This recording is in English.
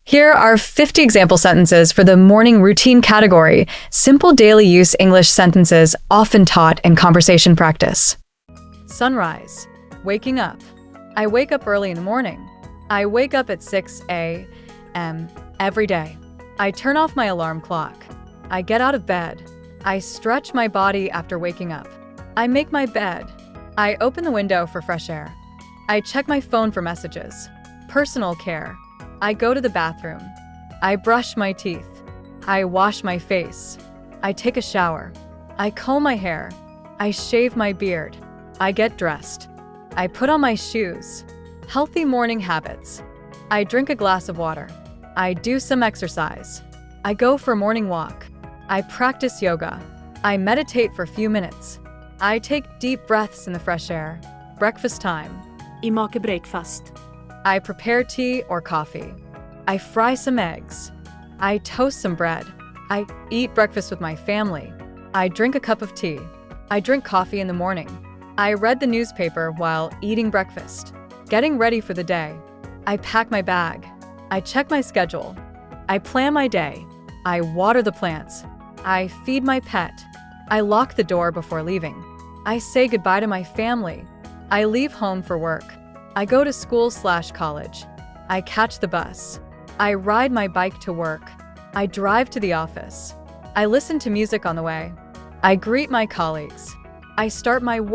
Here are 50 example sentences for the morning routine category, simple daily use English sentences often taught in conversation practice. Sunrise. Waking up. I wake up early in the morning. I wake up at 6 a.m. every day. I turn off my alarm clock. I get out of bed. I stretch my body after waking up. I make my bed. I open the window for fresh air. I check my phone for messages. Personal care. I go to the bathroom. I brush my teeth. I wash my face. I take a shower. I comb my hair. I shave my beard. I get dressed. I put on my shoes. Healthy morning habits. I drink a glass of water. I do some exercise. I go for a morning walk. I practice yoga. I meditate for a few minutes. I take deep breaths in the fresh air. Breakfast time. Jeg maker breakfast. I prepare tea or coffee. I fry some eggs. I toast some bread. I eat breakfast with my family. I drink a cup of tea. I drink coffee in the morning. I read the newspaper while eating breakfast. Getting ready for the day. I pack my bag. I check my schedule. I plan my day. I water the plants. I feed my pet. I lock the door before leaving. I say goodbye to my family. I leave home for work. I go to school/college. I catch the bus. I ride my bike to work. I drive to the office. I listen to music on the way. I greet my colleagues. I start my work.